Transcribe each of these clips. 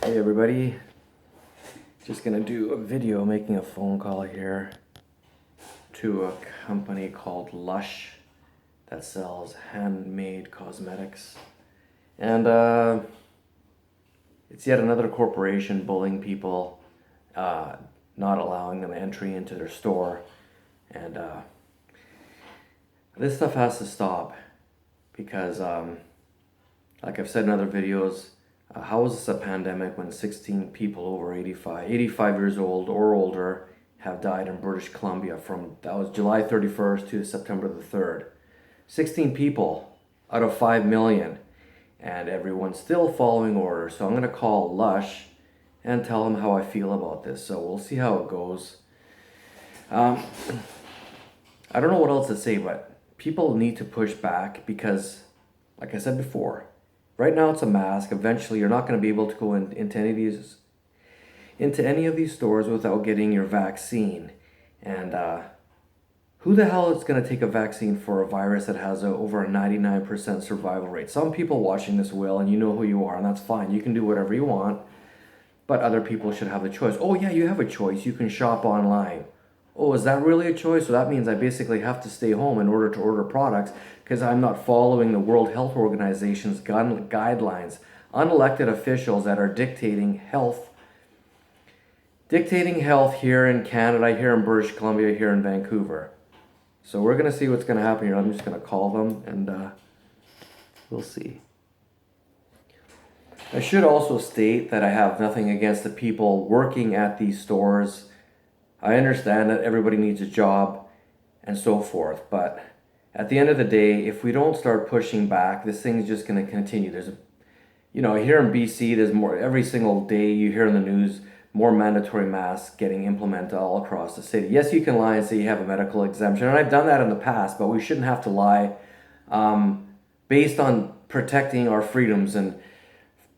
Hey everybody, just gonna do a video making a phone call here to a company called Lush that sells handmade cosmetics. And it's yet another corporation bullying people, not allowing them entry into their store. And this stuff has to stop because, like I've said in other videos, how is this a pandemic when 16 people over 85 years old or older have died in British Columbia that was July 31st to September the 3rd. 16 people out of 5 million, and everyone's still following orders. So I'm going to call Lush and tell them how I feel about this. So we'll see how it goes. I don't know what else to say, but people need to push back because, like I said before, right now it's a mask. Eventually you're not going to be able to go into any of these stores without getting your vaccine. And who the hell is going to take a vaccine for a virus that has over a 99% survival rate? Some people watching this will, and you know who you are, and that's fine. You can do whatever you want, but other people should have the choice. Oh yeah, you have a choice. You can shop online. Oh, is that really a choice? So that means I basically have to stay home in order to order products because I'm not following the World Health Organization's guidelines. Unelected officials that are dictating health here in Canada, here in British Columbia, here in Vancouver. So we're going to see what's going to happen here. I'm just going to call them and we'll see. I should also state that I have nothing against the people working at these stores. I understand that everybody needs a job and so forth, but at the end of the day, if we don't start pushing back, this thing's just going to continue. Here in BC, there's more, every single day you hear in the news, more mandatory masks getting implemented all across the city. Yes, you can lie and say you have a medical exemption, and I've done that in the past, but we shouldn't have to lie based on protecting our freedoms and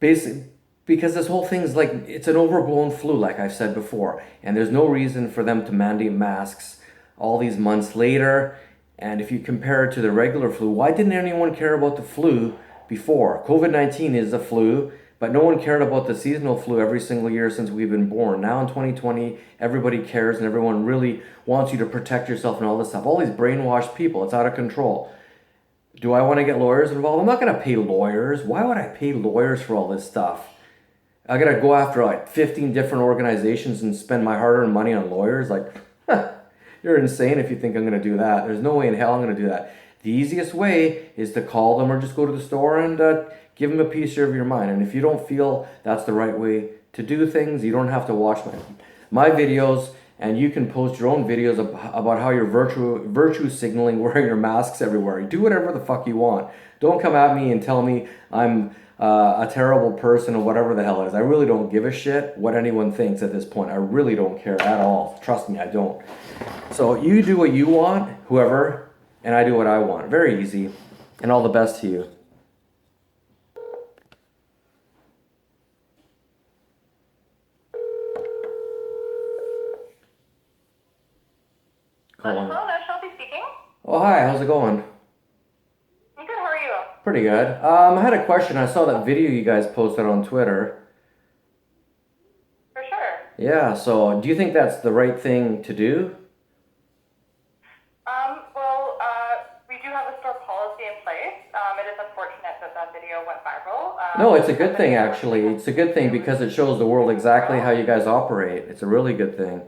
because this whole thing's like, it's an overblown flu, like I've said before, and there's no reason for them to mandate masks all these months later. And if you compare it to the regular flu, why didn't anyone care about the flu before? COVID-19 is a flu, but no one cared about the seasonal flu every single year since we've been born. Now in 2020, everybody cares and everyone really wants you to protect yourself and all this stuff. All these brainwashed people, it's out of control. Do I want to get lawyers involved? I'm not going to pay lawyers. Why would I pay lawyers for all this stuff? I got to go after like 15 different organizations and spend my hard-earned money on lawyers? Like, you're insane if you think I'm going to do that. There's no way in hell I'm going to do that. The easiest way is to call them or just go to the store and give them a piece of your mind. And if you don't feel that's the right way to do things, you don't have to watch my videos, and you can post your own videos about how you're virtue signaling wearing your masks everywhere. You do whatever the fuck you want. Don't come at me and tell me I'm a terrible person or whatever the hell it is. I really don't give a shit what anyone thinks at this point. I really don't care at all. Trust me, I don't. So you do what you want, whoever, and I do what I want. Very easy. And all the best to you. Hello, Shelby speaking. Oh, hi. How's it going? I'm good. How are you? Pretty good. I had a question. I saw that video you guys posted on Twitter. For sure. Yeah, so do you think that's the right thing to do? We do have a store policy in place. It is unfortunate that video went viral. No, it's a good thing, actually. It's a good thing because it shows the world exactly how you guys operate. It's a really good thing.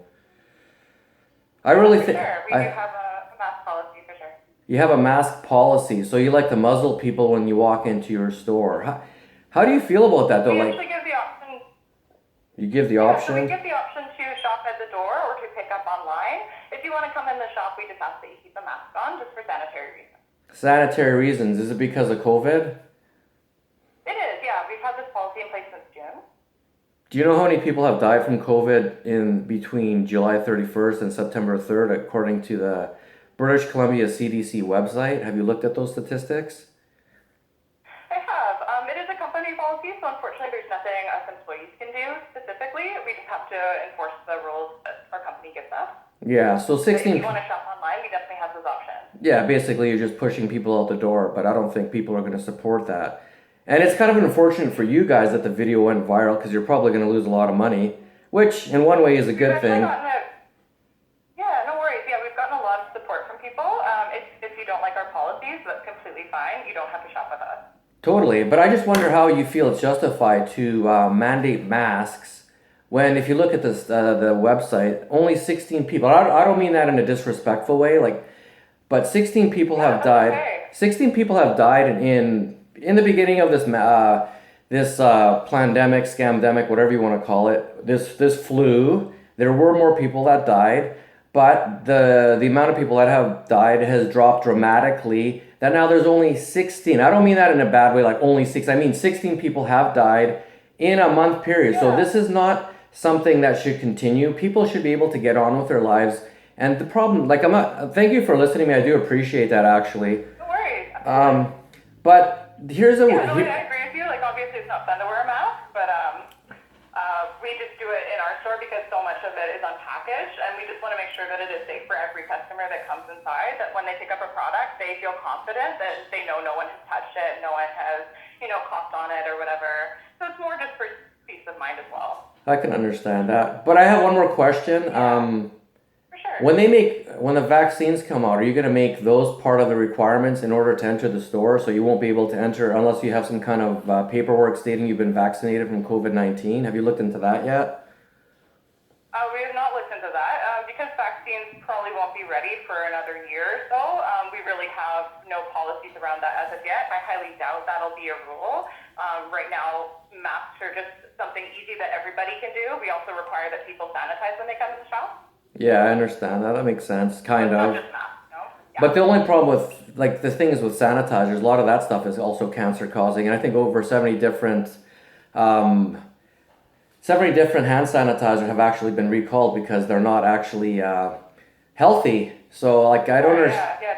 I really think... Sure. We do have a mask policy, for sure. You have a mask policy, so you like to muzzle people when you walk into your store. How do you feel about that, though? We actually give the option. You give the So option? we give the option to shop at the door or to pick up online. If you want to come in the shop, we just ask that you keep a mask on, just for sanitary reasons. Sanitary reasons. Is it because of COVID? It is, yeah. We've had this policy in place since June. Do you know how many people have died from COVID in between July 31st and September 3rd, according to the British Columbia CDC website? Have you looked at those statistics? I have. It is a company policy, so unfortunately there's nothing us employees can do specifically. We just have to enforce the rules that our company gives us. Yeah, so 16... But if you want to shop online, we definitely have those options. Yeah, basically you're just pushing people out the door, but I don't think people are going to support that. And it's kind of unfortunate for you guys that the video went viral because you're probably going to lose a lot of money, which in one way is a We've good actually thing. gotten a, yeah, no worries. Yeah, we've gotten a lot of support from people. If you don't like our policies, that's completely fine. You don't have to shop with us. Totally, but I just wonder how you feel it's justified to mandate masks when, if you look at this the website, only 16 people. I don't mean that in a disrespectful way, like, but 16 people Yeah, have that's died. okay. 16 people have died in the beginning of this pandemic, scamdemic, whatever you want to call it. This flu. There were more people that died, but the amount of people that have died has dropped dramatically. That now there's only 16. I don't mean that in a bad way, like only 6. I mean 16 people have died in a month period. So Yeah. this is not something that should continue. People should be able to get on with their lives. And the problem, like, I'm not. Thank you for listening to me. I do appreciate that, actually. No worries. But here's a. Yeah, no, I agree with you. Like, obviously, it's not fun to wear a mask, but we just do it in our store because so much of it is unpackaged, and we just want to make sure that it is safe for every customer that comes inside. That when they pick up a product, they feel confident that they know no one has touched it, no one has, coughed on it or whatever. So it's more just for peace of mind as well. I can understand that. But I have one more question. For sure. When the vaccines come out, are you going to make those part of the requirements in order to enter the store? So you won't be able to enter unless you have some kind of paperwork stating you've been vaccinated from COVID-19. Have you looked into that yet? We have not looked into that because vaccines probably won't be ready for another year or so. We really have no policies around that as of yet. I highly doubt that'll be a rule. Right now, masks are just something easy that everybody can do. We also require that people sanitize when they come to the shop. Yeah, I understand that. That makes sense, kind Not of. just masks, no? Yeah. But the only problem with, like, the thing is with sanitizers, a lot of that stuff is also cancer causing. And I think over 70 different hand sanitizers have actually been recalled because they're not actually healthy. So, like, I don't understand. Yeah.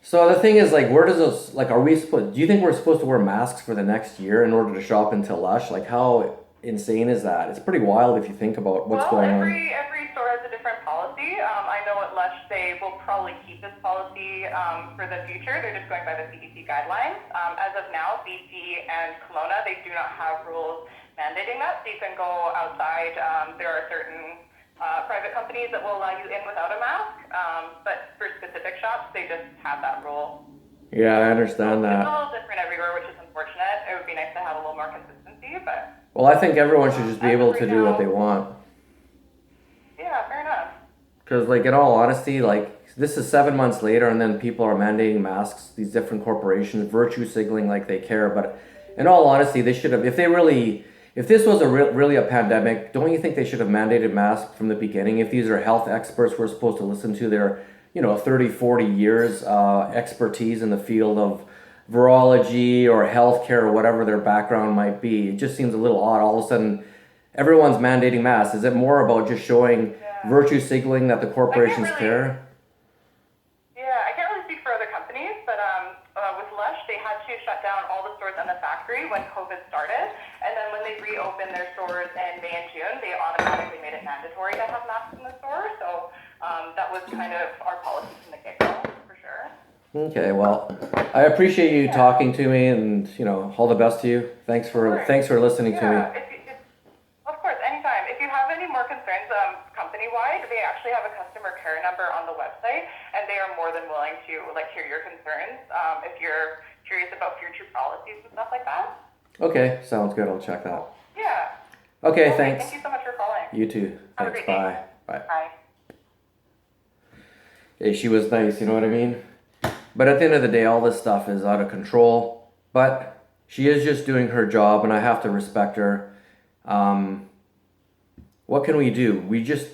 So the thing is, like, where does this, like, do you think we're supposed to wear masks for the next year in order to shop into Lush? Like, how insane is that? It's pretty wild if you think about what's going on. Every store has a different policy. I know at Lush they will probably keep this policy for the future. They're just going by the CDC guidelines. As of now, BC and Kelowna, they do not have rules mandating that. So you can go outside. There are certain private companies that will allow you in without a mask. But for specific shops, they just have that rule. Yeah, I understand It's that. a little different everywhere, which is unfortunate. It would be nice to have a little more consistency, but Well, I think everyone should just be able to do what they want. yeah, fair enough. Because, like, in all honesty, like, this is 7 months later, and then people are mandating masks. These different corporations, virtue signaling like they care. But in all honesty, they should have. If this was really a pandemic, don't you think they should have mandated masks from the beginning? If these are health experts we're supposed to listen to, their 30, 40 years expertise in the field of virology or healthcare or whatever their background might be. It just seems a little odd. All of a sudden, everyone's mandating masks. Is it more about just showing virtue signaling that the corporations care? Yeah, I can't really speak for other companies, but with Lush, they had to shut down all the stores and the factory when COVID started. And then when they reopened their stores in May and June, they automatically made it mandatory to have masks in the store. So that was kind of our policy from the get-go, for sure. Okay, well, I appreciate you talking to me, and all the best to you. Thanks for listening to me. Of course, anytime. If you have any more concerns, company-wide, they actually have a customer care number on the website, and they are more than willing to hear your concerns if you're curious about future policies and stuff like that. Okay, sounds good. I'll check that. Yeah. Okay, thanks. Thank you so much for calling. You too. Have a Thanks. great day. Bye. Bye. Hey, she was nice. You know what I mean? But at the end of the day, all this stuff is out of control. But she is just doing her job, and I have to respect her. What can we do? We just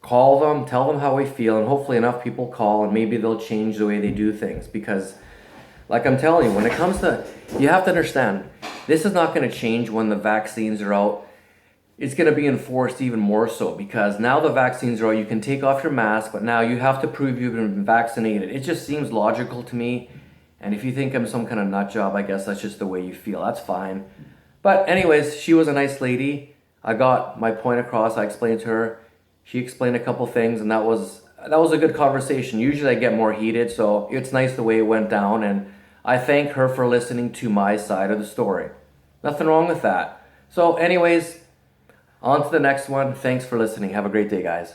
call them, tell them how we feel, and hopefully enough people call, and maybe they'll change the way they do things. Because, like I'm telling you, when it comes to, you have to understand, this is not going to change when the vaccines are out. It's going to be enforced even more so, because now the vaccines are out, you can take off your mask, but now you have to prove you've been vaccinated. It just seems logical to me. And if you think I'm some kind of nut job, I guess that's just the way you feel. That's fine. But anyways, she was a nice lady. I got my point across. I explained to her. She explained a couple things, and that was a good conversation. Usually I get more heated, so it's nice the way it went down, and I thank her for listening to my side of the story. Nothing wrong with that. So anyways, on to the next one. Thanks for listening. Have a great day, guys.